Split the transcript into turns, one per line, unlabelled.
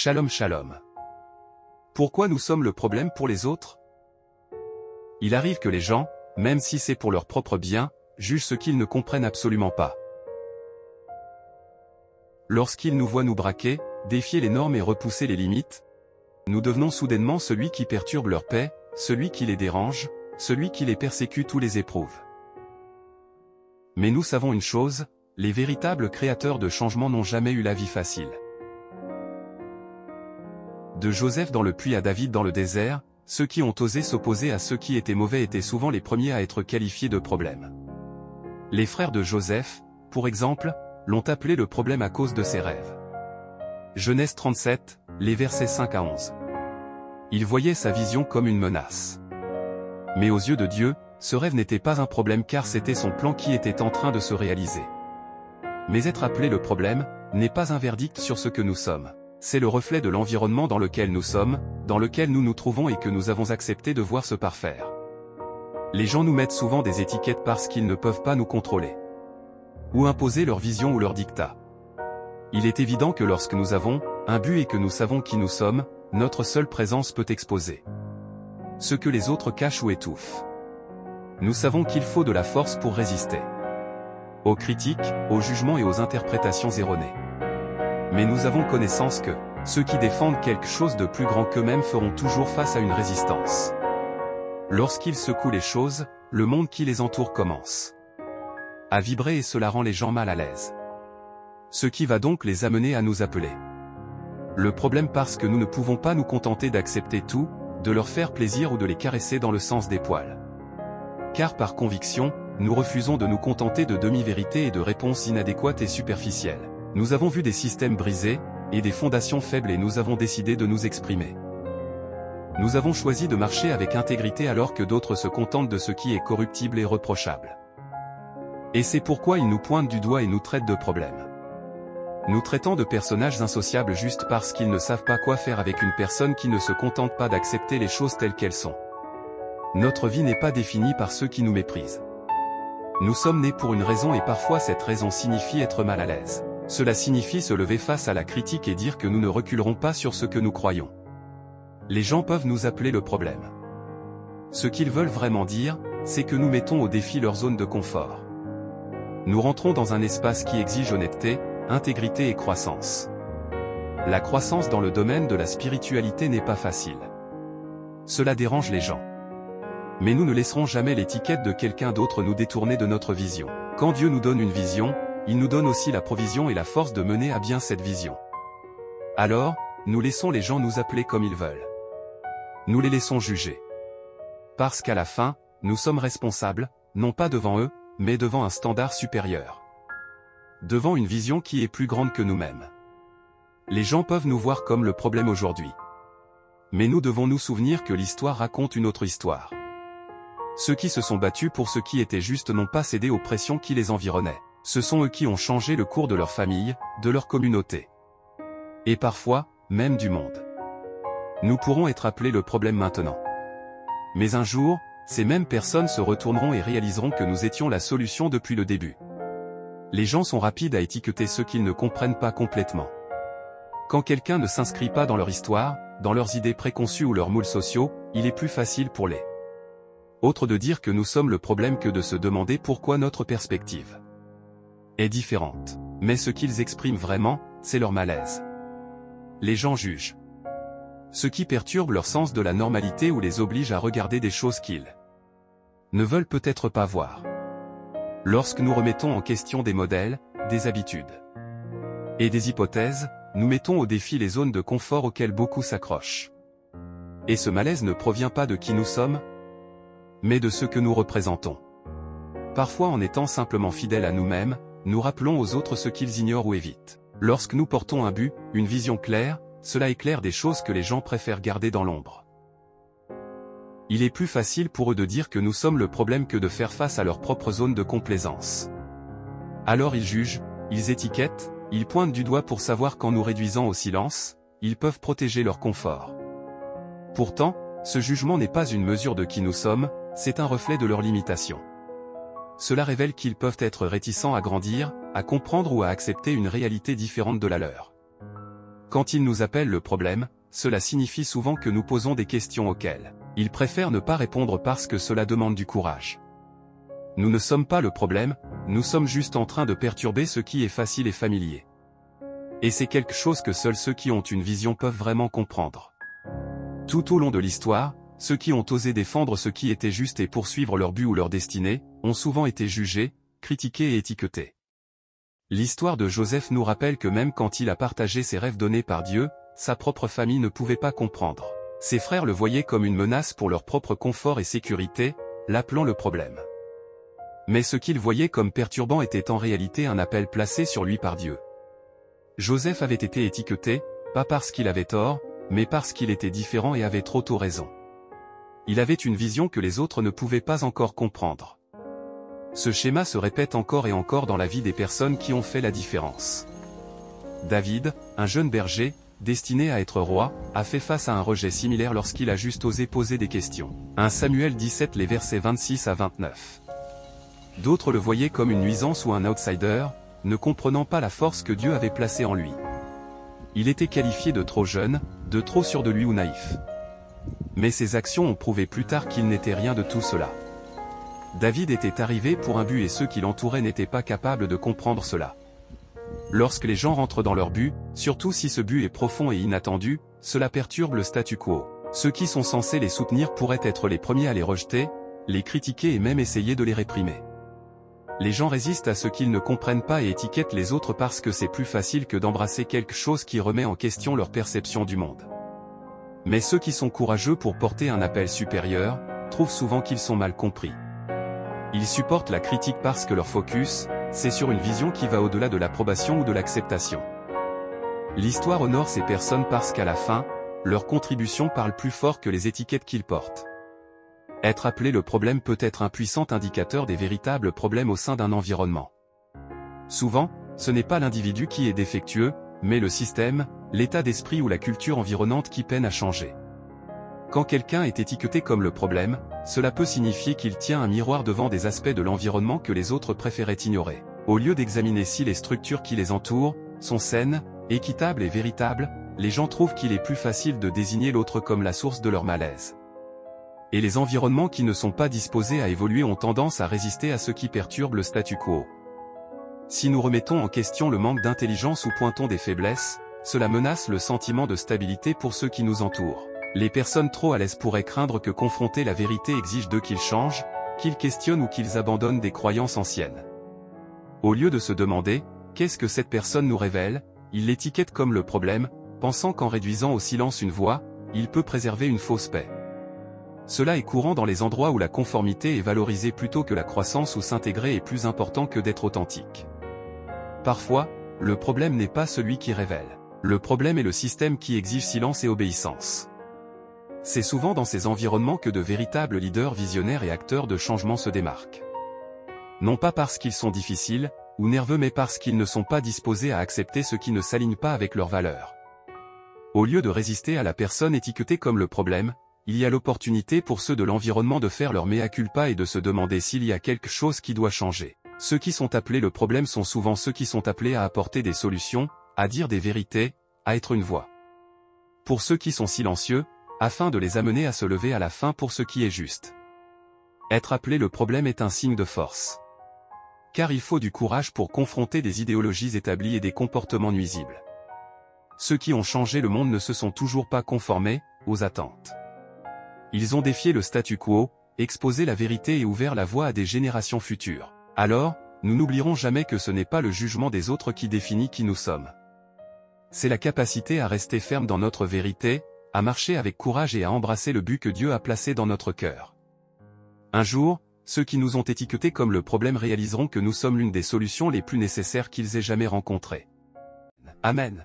Shalom shalom. Pourquoi nous sommes le problème pour les autres? Il arrive que les gens, même si c'est pour leur propre bien, jugent ce qu'ils ne comprennent absolument pas. Lorsqu'ils nous voient nous braquer, défier les normes et repousser les limites, nous devenons soudainement celui qui perturbe leur paix, celui qui les dérange, celui qui les persécute ou les éprouve. Mais nous savons une chose, les véritables créateurs de changement n'ont jamais eu la vie facile. De Joseph dans le puits à David dans le désert, ceux qui ont osé s'opposer à ceux qui étaient mauvais étaient souvent les premiers à être qualifiés de problème. Les frères de Joseph, pour exemple, l'ont appelé le problème à cause de ses rêves. Genèse 37, les versets 5 à 11. Ils voyaient sa vision comme une menace. Mais aux yeux de Dieu, ce rêve n'était pas un problème car c'était son plan qui était en train de se réaliser. Mais être appelé le problème, n'est pas un verdict sur ce que nous sommes. C'est le reflet de l'environnement dans lequel nous sommes, dans lequel nous nous trouvons et que nous avons accepté de voir se parfaire. Les gens nous mettent souvent des étiquettes parce qu'ils ne peuvent pas nous contrôler. Ou imposer leur vision ou leur dictat. Il est évident que lorsque nous avons un but et que nous savons qui nous sommes, notre seule présence peut exposer ce que les autres cachent ou étouffent. Nous savons qu'il faut de la force pour résister aux critiques, aux jugements et aux interprétations erronées. Mais nous avons connaissance que ceux qui défendent quelque chose de plus grand qu'eux-mêmes feront toujours face à une résistance. Lorsqu'ils secouent les choses, le monde qui les entoure commence à vibrer et cela rend les gens mal à l'aise. Ce qui va donc les amener à nous appeler le problème parce que nous ne pouvons pas nous contenter d'accepter tout, de leur faire plaisir ou de les caresser dans le sens des poils. Car par conviction, nous refusons de nous contenter de demi-vérités et de réponses inadéquates et superficielles. Nous avons vu des systèmes brisés, et des fondations faibles et nous avons décidé de nous exprimer. Nous avons choisi de marcher avec intégrité alors que d'autres se contentent de ce qui est corruptible et reprochable. Et c'est pourquoi ils nous pointent du doigt et nous traitent de problèmes. Nous traitant de personnages insociables juste parce qu'ils ne savent pas quoi faire avec une personne qui ne se contente pas d'accepter les choses telles qu'elles sont. Notre vie n'est pas définie par ceux qui nous méprisent. Nous sommes nés pour une raison et parfois cette raison signifie être mal à l'aise. Cela signifie se lever face à la critique et dire que nous ne reculerons pas sur ce que nous croyons. Les gens peuvent nous appeler le problème. Ce qu'ils veulent vraiment dire, c'est que nous mettons au défi leur zone de confort. Nous rentrons dans un espace qui exige honnêteté, intégrité et croissance. La croissance dans le domaine de la spiritualité n'est pas facile. Cela dérange les gens. Mais nous ne laisserons jamais l'étiquette de quelqu'un d'autre nous détourner de notre vision. Quand Dieu nous donne une vision, il nous donne aussi la provision et la force de mener à bien cette vision. Alors, nous laissons les gens nous appeler comme ils veulent. Nous les laissons juger. Parce qu'à la fin, nous sommes responsables, non pas devant eux, mais devant un standard supérieur. Devant une vision qui est plus grande que nous-mêmes. Les gens peuvent nous voir comme le problème aujourd'hui. Mais nous devons nous souvenir que l'histoire raconte une autre histoire. Ceux qui se sont battus pour ce qui était juste n'ont pas cédé aux pressions qui les environnaient. Ce sont eux qui ont changé le cours de leur famille, de leur communauté. Et parfois, même du monde. Nous pourrons être appelés le problème maintenant. Mais un jour, ces mêmes personnes se retourneront et réaliseront que nous étions la solution depuis le début. Les gens sont rapides à étiqueter ceux qu'ils ne comprennent pas complètement. Quand quelqu'un ne s'inscrit pas dans leur histoire, dans leurs idées préconçues ou leurs moules sociaux, il est plus facile pour les autres de dire que nous sommes le problème que de se demander pourquoi notre perspective est différente. Mais ce qu'ils expriment vraiment, c'est leur malaise. Les gens jugent. Ce qui perturbe leur sens de la normalité ou les oblige à regarder des choses qu'ils ne veulent peut-être pas voir. Lorsque nous remettons en question des modèles, des habitudes et des hypothèses, nous mettons au défi les zones de confort auxquelles beaucoup s'accrochent. Et ce malaise ne provient pas de qui nous sommes, mais de ce que nous représentons. Parfois en étant simplement fidèles à nous-mêmes, nous rappelons aux autres ce qu'ils ignorent ou évitent. Lorsque nous portons un but, une vision claire, cela éclaire des choses que les gens préfèrent garder dans l'ombre. Il est plus facile pour eux de dire que nous sommes le problème que de faire face à leur propre zone de complaisance. Alors ils jugent, ils étiquettent, ils pointent du doigt pour savoir qu'en nous réduisant au silence, ils peuvent protéger leur confort. Pourtant, ce jugement n'est pas une mesure de qui nous sommes, c'est un reflet de leurs limitations. Cela révèle qu'ils peuvent être réticents à grandir, à comprendre ou à accepter une réalité différente de la leur. Quand ils nous appellent le problème, cela signifie souvent que nous posons des questions auxquelles ils préfèrent ne pas répondre parce que cela demande du courage. Nous ne sommes pas le problème, nous sommes juste en train de perturber ce qui est facile et familier. Et c'est quelque chose que seuls ceux qui ont une vision peuvent vraiment comprendre. Tout au long de l'histoire, ceux qui ont osé défendre ce qui était juste et poursuivre leur but ou leur destinée, ont souvent été jugés, critiqués et étiquetés. L'histoire de Joseph nous rappelle que même quand il a partagé ses rêves donnés par Dieu, sa propre famille ne pouvait pas comprendre. Ses frères le voyaient comme une menace pour leur propre confort et sécurité, l'appelant le problème. Mais ce qu'ils voyaient comme perturbant était en réalité un appel placé sur lui par Dieu. Joseph avait été étiqueté, pas parce qu'il avait tort, mais parce qu'il était différent et avait trop tôt raison. Il avait une vision que les autres ne pouvaient pas encore comprendre. Ce schéma se répète encore et encore dans la vie des personnes qui ont fait la différence. David, un jeune berger, destiné à être roi, a fait face à un rejet similaire lorsqu'il a juste osé poser des questions. 1 Samuel 17 les versets 26 à 29. D'autres le voyaient comme une nuisance ou un outsider, ne comprenant pas la force que Dieu avait placée en lui. Il était qualifié de trop jeune, de trop sûr de lui ou naïf. Mais ses actions ont prouvé plus tard qu'il n'était rien de tout cela. David était arrivé pour un but et ceux qui l'entouraient n'étaient pas capables de comprendre cela. Lorsque les gens rentrent dans leur but, surtout si ce but est profond et inattendu, cela perturbe le statu quo. Ceux qui sont censés les soutenir pourraient être les premiers à les rejeter, les critiquer et même essayer de les réprimer. Les gens résistent à ce qu'ils ne comprennent pas et étiquettent les autres parce que c'est plus facile que d'embrasser quelque chose qui remet en question leur perception du monde. Mais ceux qui sont courageux pour porter un appel supérieur, trouvent souvent qu'ils sont mal compris. Ils supportent la critique parce que leur focus, c'est sur une vision qui va au-delà de l'approbation ou de l'acceptation. L'histoire honore ces personnes parce qu'à la fin, leur contribution parle plus fort que les étiquettes qu'ils portent. Être appelé le problème peut être un puissant indicateur des véritables problèmes au sein d'un environnement. Souvent, ce n'est pas l'individu qui est défectueux, mais le système, l'état d'esprit ou la culture environnante qui peine à changer. Quand quelqu'un est étiqueté comme le problème, cela peut signifier qu'il tient un miroir devant des aspects de l'environnement que les autres préféraient ignorer. Au lieu d'examiner si les structures qui les entourent sont saines, équitables et véritables, les gens trouvent qu'il est plus facile de désigner l'autre comme la source de leur malaise. Et les environnements qui ne sont pas disposés à évoluer ont tendance à résister à ce qui perturbe le statu quo. Si nous remettons en question le manque d'intelligence ou pointons des faiblesses, cela menace le sentiment de stabilité pour ceux qui nous entourent. Les personnes trop à l'aise pourraient craindre que confronter la vérité exige d'eux qu'ils changent, qu'ils questionnent ou qu'ils abandonnent des croyances anciennes. Au lieu de se demander « qu'est-ce que cette personne nous révèle ?», ils l'étiquettent comme le problème, pensant qu'en réduisant au silence une voix, il peut préserver une fausse paix. Cela est courant dans les endroits où la conformité est valorisée plutôt que la croissance, où s'intégrer est plus important que d'être authentique. Parfois, le problème n'est pas celui qui révèle. Le problème est le système qui exige silence et obéissance. C'est souvent dans ces environnements que de véritables leaders visionnaires et acteurs de changement se démarquent. Non pas parce qu'ils sont difficiles, ou nerveux, mais parce qu'ils ne sont pas disposés à accepter ce qui ne s'aligne pas avec leurs valeurs. Au lieu de résister à la personne étiquetée comme le problème, il y a l'opportunité pour ceux de l'environnement de faire leur mea culpa et de se demander s'il y a quelque chose qui doit changer. Ceux qui sont appelés le problème sont souvent ceux qui sont appelés à apporter des solutions, à dire des vérités, à être une voix. Pour ceux qui sont silencieux, afin de les amener à se lever à la fin pour ce qui est juste. Être appelé le problème est un signe de force. Car il faut du courage pour confronter des idéologies établies et des comportements nuisibles. Ceux qui ont changé le monde ne se sont toujours pas conformés aux attentes. Ils ont défié le statu quo, exposé la vérité et ouvert la voie à des générations futures. Alors, nous n'oublierons jamais que ce n'est pas le jugement des autres qui définit qui nous sommes. C'est la capacité à rester ferme dans notre vérité, à marcher avec courage et à embrasser le but que Dieu a placé dans notre cœur. Un jour, ceux qui nous ont étiquetés comme le problème réaliseront que nous sommes l'une des solutions les plus nécessaires qu'ils aient jamais rencontrées. Amen.